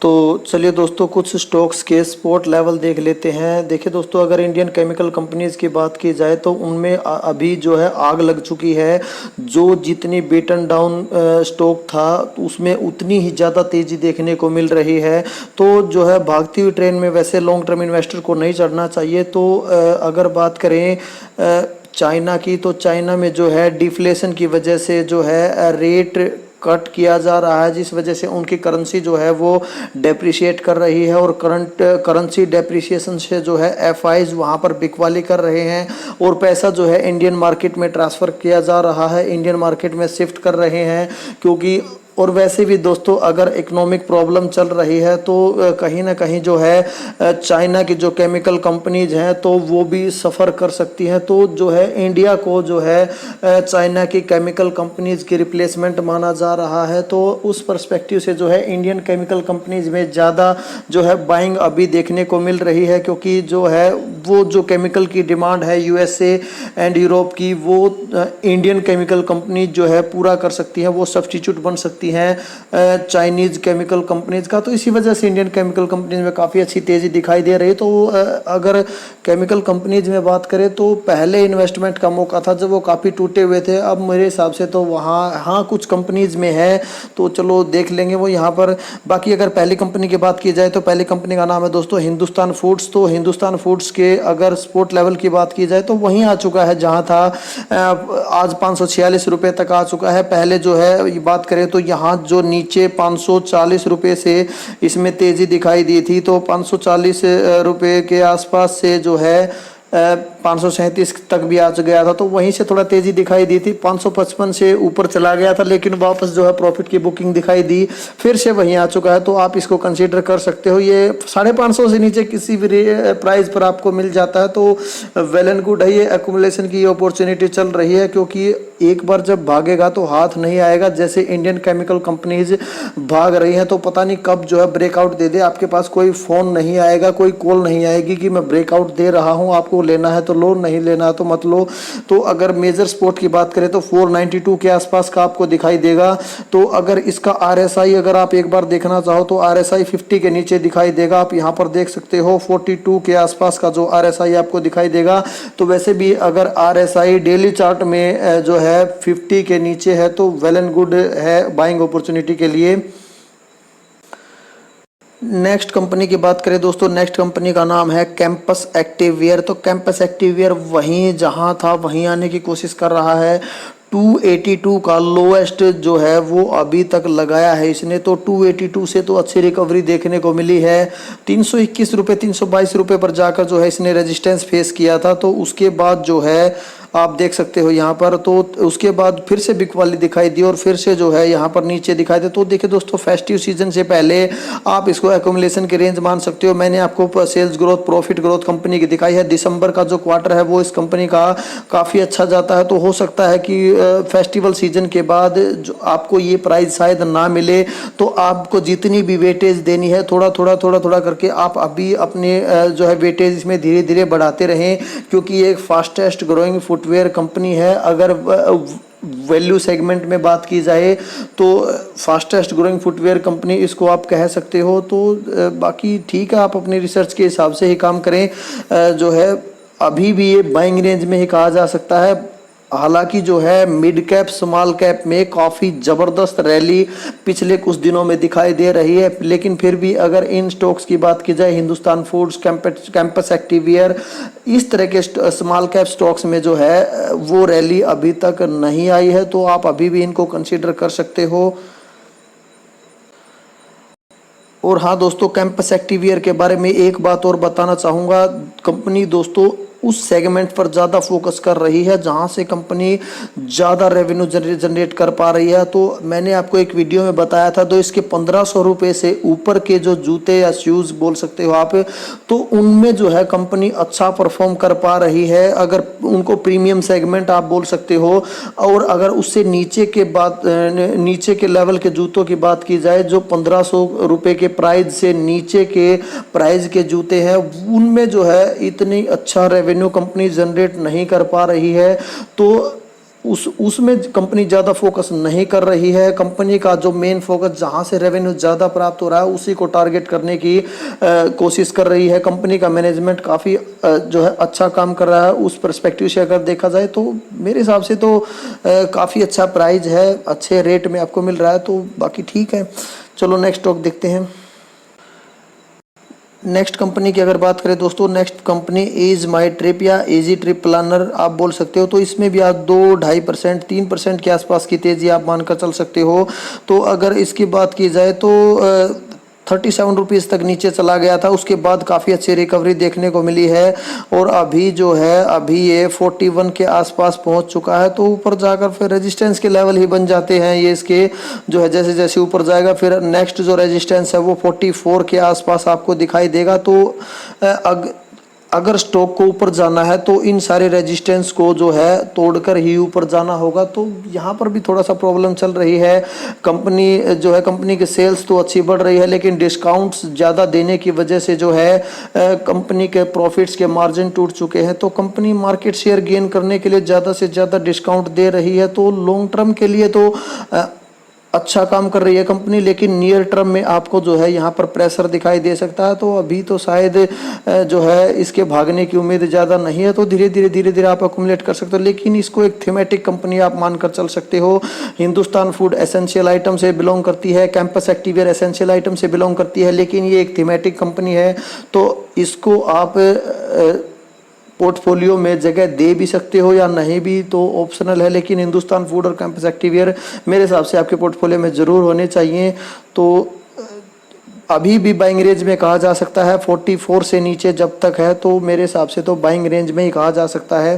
तो चलिए दोस्तों कुछ स्टॉक्स के स्पॉट लेवल देख लेते हैं। देखिए दोस्तों, अगर इंडियन केमिकल कंपनीज की बात की जाए तो उनमें अभी जो है आग लग चुकी है। जो जितनी बीटन डाउन स्टॉक था तो उसमें उतनी ही ज़्यादा तेज़ी देखने को मिल रही है। तो जो है भागती हुई ट्रेन में वैसे लॉन्ग टर्म इन्वेस्टर को नहीं चढ़ना चाहिए। तो अगर बात करें चाइना की, तो चाइना में जो है डिफ्लेशन की वजह से जो है रेट कट किया जा रहा है, जिस वजह से उनकी करेंसी जो है वो डेप्रिशिएट कर रही है। और करंट करेंसी डेप्रिसिएशन से जो है एफआईज वहाँ पर बिकवाली कर रहे हैं और पैसा जो है इंडियन मार्केट में ट्रांसफ़र किया जा रहा है, इंडियन मार्केट में शिफ्ट कर रहे हैं। क्योंकि और वैसे भी दोस्तों अगर इकोनॉमिक प्रॉब्लम चल रही है तो कहीं ना कहीं जो है चाइना की जो केमिकल कंपनीज हैं तो वो भी सफ़र कर सकती हैं। तो जो है इंडिया को जो है चाइना की केमिकल कंपनीज की रिप्लेसमेंट माना जा रहा है। तो उस पर्सपेक्टिव से जो है इंडियन केमिकल कंपनीज में ज़्यादा जो है बाइंग अभी देखने को मिल रही है। क्योंकि जो है वो जो केमिकल की डिमांड है यूएसए एंड यूरोप की, वो इंडियन केमिकल कंपनीज जो है पूरा कर सकती हैं, वो सब्स्टिट्यूट बन सकती हैं चाइनीज़ केमिकल कंपनीज का। तो इसी वजह से इंडियन केमिकल कंपनीज में काफ़ी अच्छी तेज़ी दिखाई दे रही है। तो अगर केमिकल कंपनीज में बात करें तो पहले इन्वेस्टमेंट का मौका था जब वो काफ़ी टूटे हुए थे। अब मेरे हिसाब से तो वहाँ हाँ कुछ कंपनीज में है, तो चलो देख लेंगे वो यहाँ पर। बाकी अगर पहली कंपनी की बात की जाए तो पहली कंपनी का नाम है दोस्तों हिंदुस्तान फूड्स। तो हिंदुस्तान फूड्स के अगर स्पोर्ट लेवल की बात की जाए तो वहीं आ चुका है जहाँ था, आज 546 रुपये तक आ चुका है। पहले जो है बात करें तो यहाँ जो नीचे 540 रुपये से इसमें तेज़ी दिखाई दी थी, तो 540 रुपये के आसपास से जो है 537 तक भी आ गया था। तो वहीं से थोड़ा तेज़ी दिखाई दी थी, 555 से ऊपर चला गया था, लेकिन वापस जो है प्रॉफिट की बुकिंग दिखाई दी, फिर से वहीं आ चुका है। तो आप इसको कंसीडर कर सकते हो। ये 550 से नीचे किसी भी प्राइस पर आपको मिल जाता है तो वेल एंड गुड है। ये एक्यूमुलेशन की अपॉर्चुनिटी चल रही है, क्योंकि एक बार जब भागेगा तो हाथ नहीं आएगा। जैसे इंडियन केमिकल कंपनीज भाग रही हैं तो पता नहीं कब जो है ब्रेकआउट दे दे। आपके पास कोई फ़ोन नहीं आएगा, कोई कॉल नहीं आएगी कि मैं ब्रेकआउट दे रहा हूं, आपको लेना है तो लो, नहीं लेना है तो मत लो। तो अगर मेजर स्पोर्ट की बात करें तो 492 के आसपास का आपको दिखाई देगा। तो अगर इसका आरएसआई अगर आप एक बार देखना चाहो तो आरएसआई 50 के नीचे दिखाई देगा। आप यहाँ पर देख सकते हो 42 के आसपास का जो आरएसआई आपको दिखाई देगा। तो वैसे भी अगर आरएसआई डेली चार्ट में जो है 50 के नीचे है तो वेल एंड गुड है बाइंग अपॉर्चुनिटी के लिए। नेक्स्ट कंपनी की बात करें दोस्तों, नेक्स्ट कंपनी का नाम है कैंपस एक्टिववेयर। तो कैंपस एक्टिववेयर वहीं जहां था वहीं आने की कोशिश कर रहा है। 282 का लोएस्ट जो है वो अभी तक लगाया है इसने। तो 282 से तो अच्छी रिकवरी देखने को मिली है। 321 रुपये 322 रुपये पर जाकर जो है इसने रेजिस्टेंस फेस किया था। तो उसके बाद जो है आप देख सकते हो यहाँ पर, तो उसके बाद फिर से बिकवाली दिखाई दी और फिर से जो है यहाँ पर नीचे दिखाई दे। तो देखिए दोस्तों, फेस्टिव सीजन से पहले आप इसको एक्यूमुलेशन की रेंज मान सकते हो। मैंने आपको sales growth, profit growth company की दिखाई है। दिसंबर का जो क्वार्टर है वो इस कंपनी का काफ़ी अच्छा जाता है। तो हो सकता है कि फेस्टिवल सीजन के बाद जो आपको ये प्राइस शायद ना मिले, तो आपको जितनी भी वेटेज देनी है थोड़ा थोड़ा करके आप अभी अपने जो है वेटेज इसमें धीरे धीरे बढ़ाते रहें, क्योंकि ये एक फास्टेस्ट ग्रोइंग फुटवेयर कंपनी है। अगर वैल्यू सेगमेंट में बात की जाए तो फास्टेस्ट ग्रोइंग फुटवेयर कंपनी इसको आप कह सकते हो। तो बाकी ठीक है, आप अपनी रिसर्च के हिसाब से ही काम करें। जो है अभी भी ये बाइंग रेंज में ही कहा जा सकता है। हालांकि जो है मिड कैप स्मॉल कैप में काफ़ी ज़बरदस्त रैली पिछले कुछ दिनों में दिखाई दे रही है, लेकिन फिर भी अगर इन स्टॉक्स की बात की जाए, हिंदुस्तान फूड्स, कैंपस एक्टिववेयर, इस तरह के स्मॉल कैप स्टॉक्स में जो है वो रैली अभी तक नहीं आई है। तो आप अभी भी इनको कंसीडर कर सकते हो। और हाँ दोस्तों, कैंपस एक्टिववेयर के बारे में एक बात और बताना चाहूँगा। कंपनी दोस्तों उस सेगमेंट पर ज़्यादा फोकस कर रही है जहां से कंपनी ज़्यादा रेवेन्यू जनरेट कर पा रही है। तो मैंने आपको एक वीडियो में बताया था, तो इसके 1500 रुपये से ऊपर के जो जूते या शूज़ बोल सकते हो आप, तो उनमें जो है कंपनी अच्छा परफॉर्म कर पा रही है। अगर उनको प्रीमियम सेगमेंट आप बोल सकते हो। और अगर उससे नीचे के नीचे के लेवल के जूतों की बात की जाए, जो 1500 रुपये के प्राइस से नीचे के प्राइस के जूते हैं, उनमें जो है इतनी अच्छा रेवेन्यू कंपनी जनरेट नहीं कर पा रही है। तो उसमें कंपनी ज़्यादा फोकस नहीं कर रही है। कंपनी का जो मेन फोकस जहां से रेवेन्यू ज़्यादा प्राप्त हो रहा है उसी को टारगेट करने की कोशिश कर रही है। कंपनी का मैनेजमेंट काफ़ी जो है अच्छा काम कर रहा है। उस पर्सपेक्टिव से अगर देखा जाए तो मेरे हिसाब से तो काफ़ी अच्छा प्राइस है, अच्छे रेट में आपको मिल रहा है, तो बाकी ठीक है। चलो नेक्स्ट स्टॉक देखते हैं। नेक्स्ट कंपनी की अगर बात करें दोस्तों, next company is my trip या इजी ट्रिप प्लानर आप बोल सकते हो। तो इसमें भी आप 2-2.5%, 3% के आसपास की तेज़ी आप मानकर चल सकते हो। तो अगर इसकी बात की जाए तो 37 रुपीज़ तक नीचे चला गया था, उसके बाद काफ़ी अच्छी रिकवरी देखने को मिली है और अभी जो है अभी ये 41 के आसपास पहुंच चुका है। तो ऊपर जाकर फिर रेजिस्टेंस के लेवल ही बन जाते हैं ये इसके, जो है जैसे जैसे ऊपर जाएगा फिर नेक्स्ट जो रेजिस्टेंस है वो 44 के आसपास आपको दिखाई देगा। तो अगर स्टॉक को ऊपर जाना है तो इन सारे रेजिस्टेंस को जो है तोड़कर ही ऊपर जाना होगा। तो यहाँ पर भी थोड़ा सा प्रॉब्लम चल रही है। कंपनी जो है, कंपनी की सेल्स तो अच्छी बढ़ रही है लेकिन डिस्काउंट्स ज़्यादा देने की वजह से जो है कंपनी के प्रॉफिट्स के मार्जिन टूट चुके हैं। तो कंपनी मार्केट शेयर गेन करने के लिए ज़्यादा से ज़्यादा डिस्काउंट दे रही है। तो लॉन्ग टर्म के लिए तो अच्छा काम कर रही है कंपनी, लेकिन नियर टर्म में आपको जो है यहाँ पर प्रेशर दिखाई दे सकता है। तो अभी तो शायद जो है इसके भागने की उम्मीद ज़्यादा नहीं है। तो धीरे धीरे आप अकुमुलेट कर सकते हो, लेकिन इसको एक थीमेटिक कंपनी आप मानकर चल सकते हो। हिंदुस्तान फूड एसेंशियल आइटम से बिलोंग करती है, कैंपस एक्टिवेयर एसेंशियल आइटम से बिलोंग करती है, लेकिन ये एक थीमेटिक कंपनी है तो इसको आप पोर्टफोलियो में जगह दे भी सकते हो या नहीं भी, तो ऑप्शनल है। लेकिन हिंदुस्तान फूड और कैंपस एक्टिवेयर मेरे हिसाब से आपके पोर्टफोलियो में ज़रूर होने चाहिए। तो अभी भी बाइंग रेंज में कहा जा सकता है, 44 से नीचे जब तक है तो मेरे हिसाब से तो बाइंग रेंज में ही कहा जा सकता है।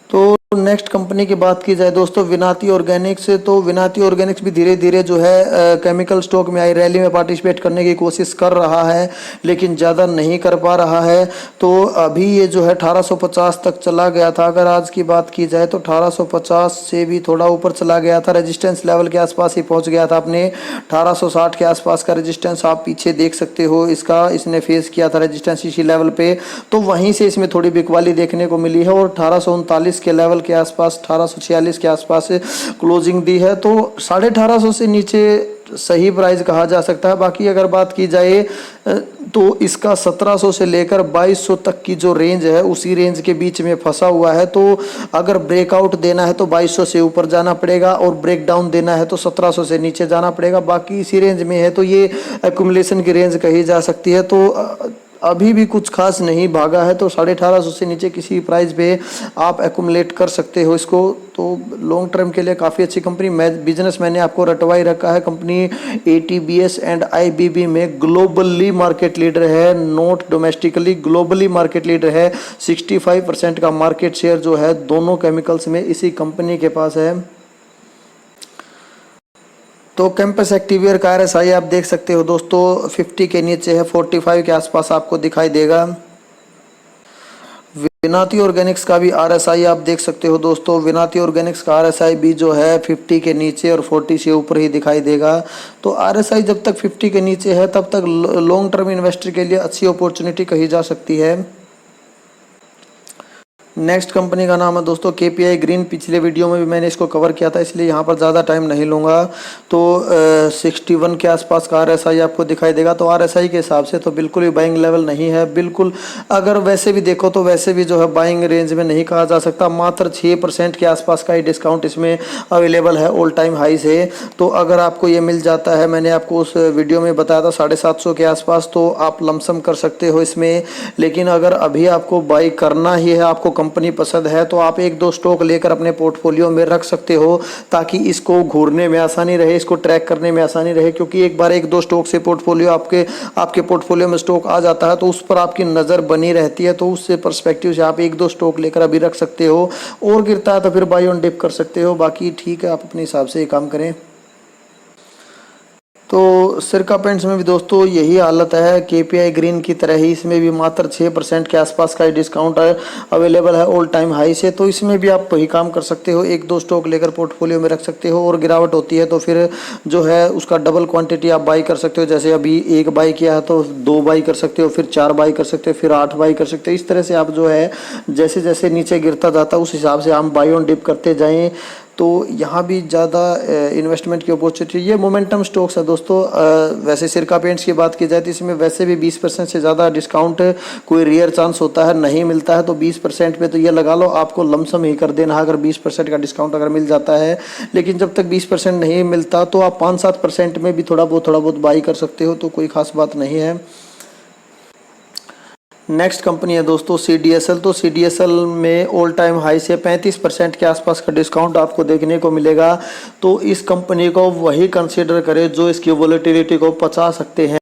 तो नेक्स्ट कंपनी की बात की जाए दोस्तों, विनाती ऑर्गेनिक्स। तो विनाती ऑर्गेनिक्स भी धीरे धीरे जो है केमिकल स्टॉक में आई रैली में पार्टिसिपेट करने की कोशिश कर रहा है, लेकिन ज़्यादा नहीं कर पा रहा है। तो अभी ये जो है 1850 तक चला गया था। अगर आज की बात की जाए तो 1850 से भी थोड़ा ऊपर चला गया था, रेजिस्टेंस लेवल के आसपास ही पहुंच गया था। अपने 1860 के आसपास का रेजिस्टेंस आप पीछे देख सकते हो, इसका इसने फेस किया था रेजिस्टेंस इसी लेवल पे। तो वहीं से इसमें थोड़ी बिकवाली देखने को मिली है और 1839 के लेवल के आसपास, 1846 के आसपास क्लोजिंग दी है। तो 1850 से नीचे सही प्राइस कहा जा सकता है। बाकी अगर बात की जाए तो इसका 1700 से लेकर 2200 तक की जो रेंज है उसी रेंज के बीच में फंसा हुआ है। तो अगर ब्रेकआउट देना है तो 2200 से ऊपर जाना पड़ेगा और ब्रेक डाउन देना है तो 1700 से नीचे जाना पड़ेगा। बाकी इसी रेंज में है तो ये एक्यूमुलेशन की रेंज कही जा सकती है। तो अभी भी कुछ खास नहीं भागा है, तो 1850 से नीचे किसी प्राइस पे आप एक्यूमुलेट कर सकते हो इसको। तो लॉन्ग टर्म के लिए काफ़ी अच्छी कंपनी, बिजनेस मैंने आपको रटवा ही रखा है। कंपनी एटीबीएस एंड आईबीबी में ग्लोबली मार्केट लीडर है, not domestically, globally market leader है। 65% का मार्केट शेयर जो है दोनों केमिकल्स में इसी कंपनी के पास है। तो कैंपस एक्टिवेयर का RSI आप देख सकते हो दोस्तों 50 के नीचे है, 45 के आसपास आपको दिखाई देगा। विनाती ऑर्गेनिक्स का भी RSI आप देख सकते हो दोस्तों, विनाती ऑर्गेनिक्स का RSI भी जो है 50 के नीचे और 40 से ऊपर ही दिखाई देगा। तो RSI जब तक 50 के नीचे है तब तक लॉन्ग टर्म इन्वेस्टर के लिए अच्छी अपॉर्चुनिटी कही जा सकती है। नेक्स्ट कंपनी का नाम है दोस्तों KPI ग्रीन। पिछले वीडियो में भी मैंने इसको कवर किया था, इसलिए यहाँ पर ज़्यादा टाइम नहीं लूँगा। तो 61 के आसपास का RSI आपको दिखाई देगा। तो RSI के हिसाब से तो बिल्कुल भी बाइंग लेवल नहीं है, बिल्कुल। अगर वैसे भी देखो तो वैसे भी जो है बाइंग रेंज में नहीं कहा जा सकता। मात्र 6% के आसपास का ही डिस्काउंट इसमें अवेलेबल है, ऑल टाइम हाई से। तो अगर आपको ये मिल जाता है, मैंने आपको उस वीडियो में बताया था 750 के आसपास, तो आप लमसम कर सकते हो इसमें। लेकिन अगर अभी आपको बाई करना ही है, आपको कंपनी पसंद है, तो आप 1-2 स्टॉक लेकर अपने पोर्टफोलियो में रख सकते हो ताकि इसको घूरने में आसानी रहे, इसको ट्रैक करने में आसानी रहे। क्योंकि एक बार 1-2 स्टॉक से पोर्टफोलियो आपके पोर्टफोलियो में स्टॉक आ जाता है तो उस पर आपकी नज़र बनी रहती है। तो उससे पर्सपेक्टिव से आप 1-2 स्टॉक लेकर अभी रख सकते हो, और गिरता है तो फिर बाई ऑन डिप कर सकते हो। बाकी ठीक है, आप अपने हिसाब से ये काम करें। तो सिरका पेंट्स में भी दोस्तों यही हालत है, केपीआई ग्रीन की तरह ही इसमें भी मात्र 6% के आसपास का डिस्काउंट अवेलेबल है ऑल टाइम हाई से। तो इसमें भी आप वही काम कर सकते हो, एक दो स्टॉक लेकर पोर्टफोलियो में रख सकते हो, और गिरावट होती है तो फिर जो है उसका डबल क्वांटिटी आप बाई कर सकते हो। जैसे अभी एक बाई किया है तो 2 बाई कर सकते हो, फिर 4 बाई कर सकते हो, फिर 8 बाई कर सकते हो। इस तरह से आप जो है जैसे जैसे नीचे गिरता जाता है उस हिसाब से हम बाई ऑन डिप करते जाएं। तो यहाँ भी ज़्यादा इन्वेस्टमेंट की अपॉर्चुनिटी, ये मोमेंटम स्टॉक्स है दोस्तों। वैसे सिरका पेंट्स की बात की जाए तो इसमें वैसे भी 20% से ज़्यादा डिस्काउंट कोई रेयर चांस होता है, नहीं मिलता है। तो 20% पे तो ये लगा लो आपको लमसम ही कर देना अगर 20% का डिस्काउंट अगर मिल जाता है। लेकिन जब तक 20% नहीं मिलता तो आप 5-7% में भी थोड़ा बहुत बाई कर सकते हो, तो कोई खास बात नहीं है। नेक्स्ट कंपनी है दोस्तों CDSL। तो CDSL में ऑल टाइम हाई से 35% के आसपास का डिस्काउंट आपको देखने को मिलेगा। तो इस कंपनी को वही कंसीडर करें जो इसकी वोलेटिलिटी को पचा सकते हैं,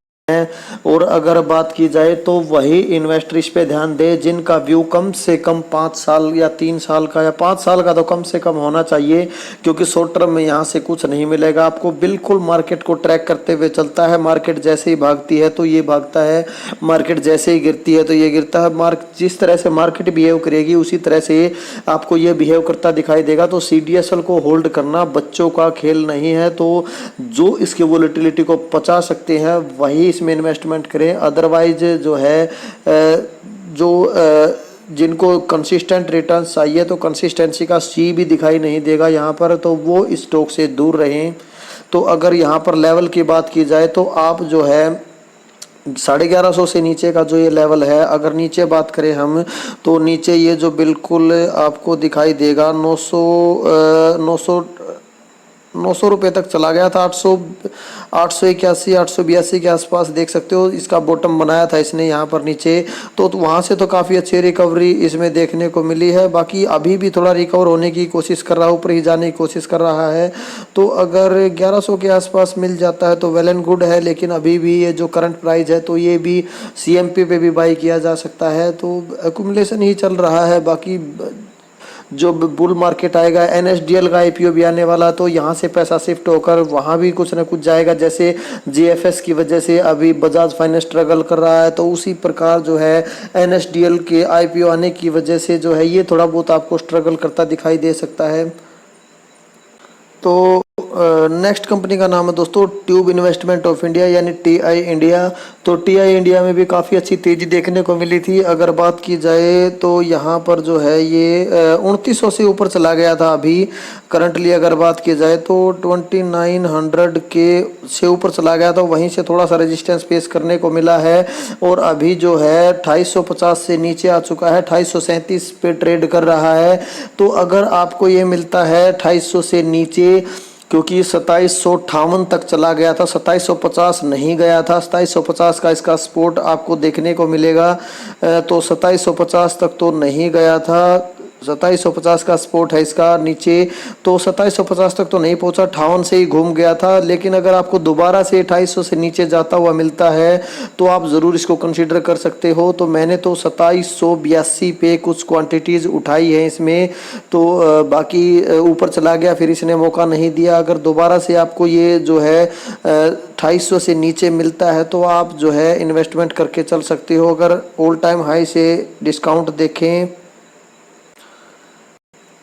और अगर बात की जाए तो वही इन्वेस्टर इस पे ध्यान दे जिनका व्यू कम से कम 5 साल या 3 साल का या 5 साल का तो कम से कम होना चाहिए। क्योंकि शॉर्ट टर्म में यहाँ से कुछ नहीं मिलेगा आपको, बिल्कुल मार्केट को ट्रैक करते हुए चलता है। मार्केट जैसे ही भागती है तो ये भागता है, मार्केट जैसे ही गिरती है तो ये गिरता है। जिस तरह से मार्केट बिहेव करेगी उसी तरह से आपको ये बिहेव करता दिखाई देगा। तो CDSL को होल्ड करना बच्चों का खेल नहीं है। तो जो इसकी वोलेटिलिटी को पचा सकते हैं वही इसमें इन्वेस्टमेंट करें। अदरवाइज जो है जिनको कंसिस्टेंट रिटर्न्स चाहिए तो कंसिस्टेंसी का सी भी दिखाई नहीं देगा यहाँ पर, तो वो इस स्टॉक से दूर रहें। तो अगर यहाँ पर लेवल की बात की जाए तो आप जो है 1150 से नीचे का जो ये लेवल है, अगर नीचे बात करें हम तो नीचे ये जो बिल्कुल आपको दिखाई देगा 900 रुपये तक चला गया था। 881 882 के आसपास देख सकते हो इसका बॉटम बनाया था इसने यहाँ पर नीचे। तो वहाँ से तो काफ़ी अच्छी रिकवरी इसमें देखने को मिली है। बाकी अभी भी थोड़ा रिकवर होने की कोशिश कर रहा है, ऊपर ही जाने की कोशिश कर रहा है। तो अगर 1100 के आसपास मिल जाता है तो वेल एंड गुड है। लेकिन अभी भी ये जो करंट प्राइस है तो ये भी CMP पे भी बाई किया जा सकता है। तो एक्यूमुलेशन ही चल रहा है। बाकी जो बुल मार्केट आएगा, NSDL का IPO भी आने वाला, तो यहाँ से पैसा शिफ्ट होकर वहाँ भी कुछ ना कुछ जाएगा। जैसे GFS की वजह से अभी बजाज फाइनेंस स्ट्रगल कर रहा है, तो उसी प्रकार जो है NSDL के IPO आने की वजह से जो है ये थोड़ा बहुत आपको स्ट्रगल करता दिखाई दे सकता है। तो नेक्स्ट कंपनी का नाम है दोस्तों ट्यूब इन्वेस्टमेंट ऑफ इंडिया यानी TI इंडिया। तो TI इंडिया में भी काफ़ी अच्छी तेज़ी देखने को मिली थी। अगर बात की जाए तो यहाँ पर जो है ये 2900 से ऊपर चला गया था। अभी करंटली अगर बात की जाए तो 2900 के से ऊपर चला गया था, वहीं से थोड़ा सा रेजिस्टेंस फेस करने को मिला है। और अभी जो है 2850 से नीचे आ चुका है, 2837 पे ट्रेड कर रहा है। तो अगर आपको ये मिलता है 2800 से नीचे, क्योंकि 2758 तक चला गया था, 2750 नहीं गया था, 2750 का इसका सपोर्ट आपको देखने को मिलेगा। तो 2750 तक तो नहीं गया था, 2750 का सपोर्ट है इसका नीचे। तो 2750 तक तो नहीं पहुंचा, 58 से ही घूम गया था। लेकिन अगर आपको दोबारा से 2800 से नीचे जाता हुआ मिलता है तो आप ज़रूर इसको कंसीडर कर सकते हो। तो मैंने तो 2782 पे कुछ क्वांटिटीज़ उठाई है इसमें। तो बाकी ऊपर चला गया, फिर इसने मौका नहीं दिया। अगर दोबारा से आपको ये जो है 2800 से नीचे मिलता है तो आप जो है इन्वेस्टमेंट करके चल सकते हो। अगर ऑल टाइम हाई से डिस्काउंट देखें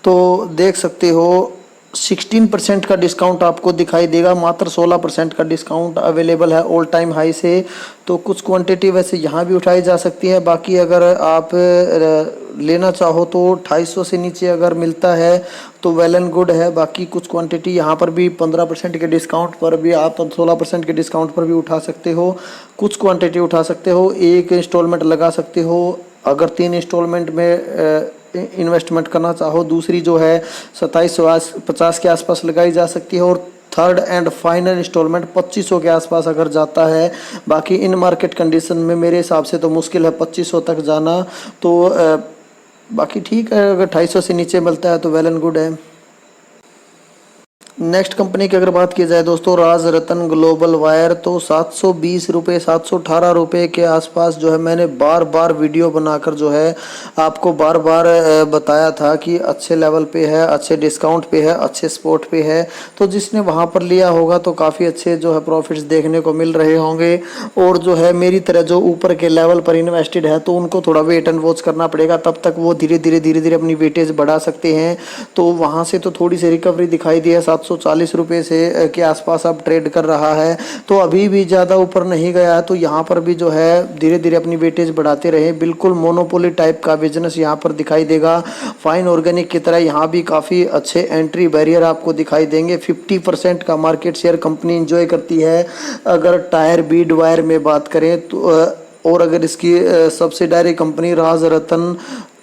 तो देख सकते हो 16% का डिस्काउंट आपको दिखाई देगा, मात्र 16% का डिस्काउंट अवेलेबल है ऑल टाइम हाई से। तो कुछ क्वांटिटी वैसे यहाँ भी उठाई जा सकती है। बाकी अगर आप लेना चाहो तो 2800 से नीचे अगर मिलता है तो वेल एंड गुड है। बाकी कुछ क्वांटिटी यहाँ पर भी 15% के डिस्काउंट पर भी आप 16% के डिस्काउंट पर भी उठा सकते हो। कुछ क्वांटिटी उठा सकते हो, एक इंस्टॉलमेंट लगा सकते हो अगर 3 इंस्टॉलमेंट में इन्वेस्टमेंट करना चाहो। दूसरी जो है 2750 के आसपास लगाई जा सकती है, और थर्ड एंड फाइनल इंस्टॉलमेंट 2500 के आसपास अगर जाता है। बाकी इन मार्केट कंडीशन में मेरे हिसाब से तो मुश्किल है 2500 तक जाना। तो बाकी ठीक है, अगर 2800 से नीचे मिलता है तो वेल एंड गुड है। नेक्स्ट कंपनी की अगर बात की जाए दोस्तों, राज रतन ग्लोबल वायर, तो 720 रुपये 718 रुपये के आसपास जो है मैंने बार बार वीडियो बनाकर जो है आपको बार बार बताया था कि अच्छे लेवल पे है, अच्छे डिस्काउंट पे है, अच्छे स्पॉट पे है। तो जिसने वहाँ पर लिया होगा तो काफ़ी अच्छे जो है प्रॉफिट्स देखने को मिल रहे होंगे। और जो है मेरी तरह जो ऊपर के लेवल पर इन्वेस्टेड है तो उनको थोड़ा वेट एंड वॉच करना पड़ेगा, तब तक वो धीरे धीरे अपनी वेटेज बढ़ा सकते हैं। तो वहाँ से तो थोड़ी सी रिकवरी दिखाई दी है, 740 रुपये से के आसपास अब ट्रेड कर रहा है। तो अभी भी ज़्यादा ऊपर नहीं गया है, तो यहाँ पर भी जो है धीरे धीरे अपनी वेटेज बढ़ाते रहे। बिल्कुल मोनोपोली टाइप का बिजनेस यहाँ पर दिखाई देगा। फाइन ऑर्गेनिक की तरह यहाँ भी काफ़ी अच्छे एंट्री बैरियर आपको दिखाई देंगे। 50% का मार्केट शेयर कंपनी इंजॉय करती है। अगर टायर बीड वायर में बात करें तो और अगर इसकी सब्सिडायरी कंपनी राज रतन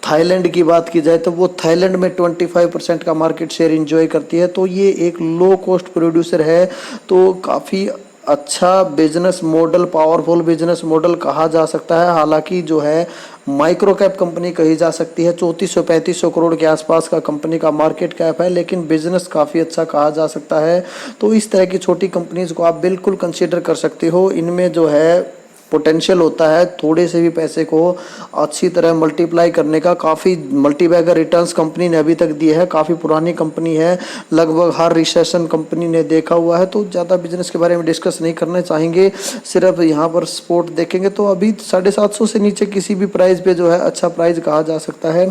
थाईलैंड की बात की जाए तो वो थाईलैंड में 25% का मार्केट शेयर इंजॉय करती है। तो ये एक लो कॉस्ट प्रोड्यूसर है, तो काफ़ी अच्छा business model, powerful business model कहा जा सकता है। हालांकि जो है माइक्रो कैप कंपनी कही जा सकती है, 3400-3500 करोड़ के आसपास का कंपनी का मार्केट कैप है, लेकिन बिजनेस काफ़ी अच्छा कहा जा सकता है। तो इस तरह की छोटी कंपनीज को आप बिल्कुल कंसीडर कर सकते हो। इनमें जो है पोटेंशियल होता है थोड़े से भी पैसे को अच्छी तरह मल्टीप्लाई करने का। काफ़ी मल्टीबैगर रिटर्न्स कंपनी ने अभी तक दिए है। काफ़ी पुरानी कंपनी है, लगभग हर रिसेशन कंपनी ने देखा हुआ है। तो ज़्यादा बिजनेस के बारे में डिस्कस नहीं करना चाहेंगे, सिर्फ यहाँ पर सपोर्ट देखेंगे। तो अभी 750 से नीचे किसी भी प्राइस पे जो है अच्छा प्राइस कहा जा सकता है।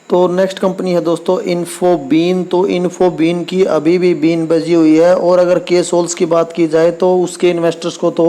तो नेक्स्ट कंपनी है दोस्तों इन्फोबीन। तो इन्फोबीन की अभी भी बीन बजी हुई है। और अगर के सोल्स की बात की जाए तो उसके इन्वेस्टर्स को तो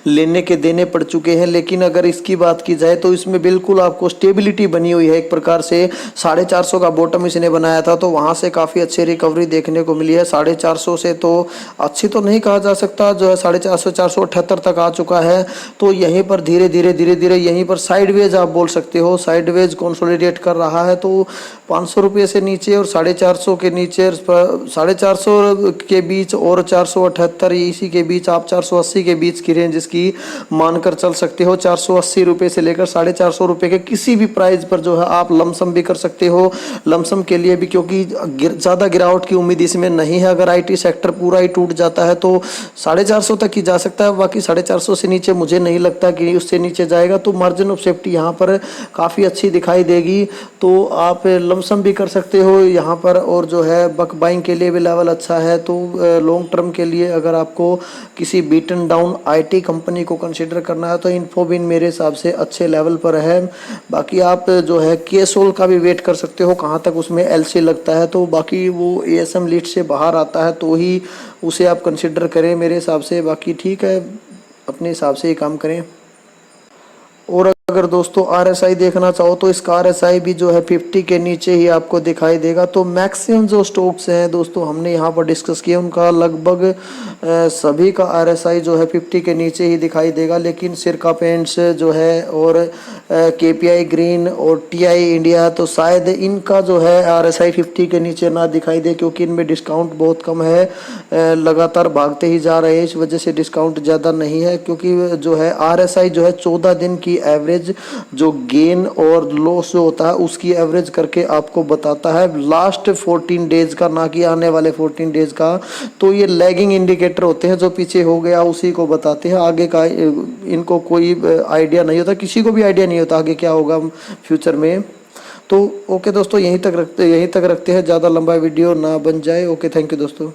लेने के देने पड़ चुके हैं, लेकिन अगर इसकी बात की जाए तो इसमें बिल्कुल आपको स्टेबिलिटी बनी हुई है। एक प्रकार से 450 का बॉटम इसने बनाया था, तो वहाँ से काफ़ी अच्छी रिकवरी देखने को मिली है। 450 से तो अच्छी तो नहीं कहा जा सकता, जो है 450 478 तक आ चुका है। तो यहीं पर धीरे धीरे यहीं पर साइडवेज आप बोल सकते हो, साइडवेज कंसोलिडेट कर रहा है। तो 500 रुपये से नीचे और 450 के नीचे, 450 के बीच और 478 इसी के बीच, आप 480 के बीच की रेंज इसकी मानकर चल सकते हो। 480 रुपये से लेकर 450 रुपये के किसी भी प्राइस पर जो है आप लमसम भी कर सकते हो। लमसम के लिए भी, क्योंकि ज़्यादा गिरावट की उम्मीद इसमें नहीं है। अगर आईटी सेक्टर पूरा ही टूट जाता है तो 450 तक ही जा सकता है, बाकी 450 से नीचे मुझे नहीं लगता कि उससे नीचे जाएगा। तो मार्जिन ऑफ सेफ्टी यहाँ पर काफ़ी अच्छी दिखाई देगी। तो आप लमसम भी कर सकते हो यहाँ पर। और जो है बक बाइंग के लिए भी लेवल अच्छा है। तो लॉन्ग टर्म के लिए अगर आपको किसी बीटन डाउन आईटी कंपनी को कंसीडर करना है तो इन्फोबिन मेरे हिसाब से अच्छे लेवल पर है। बाकी आप जो है केसोल का भी वेट कर सकते हो कहाँ तक उसमें एलसी लगता है। तो बाकी वो एएसएम लिस्ट से बाहर आता है तो ही उसे आप कंसीडर करें मेरे हिसाब से। बाकी ठीक है, अपने हिसाब से ही काम करें। और अगर दोस्तों आरएसआई देखना चाहो तो इसका आरएसआई भी जो है 50 के नीचे ही आपको दिखाई देगा। तो मैक्सिमम जो स्टॉक्स हैं दोस्तों हमने यहाँ पर डिस्कस किया, उनका लगभग सभी का आरएसआई जो है 50 के नीचे ही दिखाई देगा। लेकिन सिरका पेंट्स जो है और केपीआई ग्रीन और टीआई इंडिया, तो शायद इनका जो है आरएसआई 50 के नीचे ना दिखाई दे, क्योंकि इनमें डिस्काउंट बहुत कम है। लगातार भागते ही जा रहे हैं, इस वजह से डिस्काउंट ज़्यादा नहीं है। क्योंकि जो है आरएसआई जो है 14 दिन की एवरेज जो गेन और लॉस जो होता है उसकी एवरेज करके आपको बताता है, लास्ट 14 डेज का, ना कि आने वाले 14 डेज का। तो ये लैगिंग इंडिकेटर होते हैं, जो पीछे हो गया उसी को बताते हैं, आगे का इनको कोई आइडिया नहीं होता, किसी को भी आइडिया नहीं होता आगे क्या होगा फ्यूचर में। तो ओके दोस्तों, यहीं तक रखते हैं, ज़्यादा लंबा वीडियो ना बन जाए। ओके, थैंक यू दोस्तों।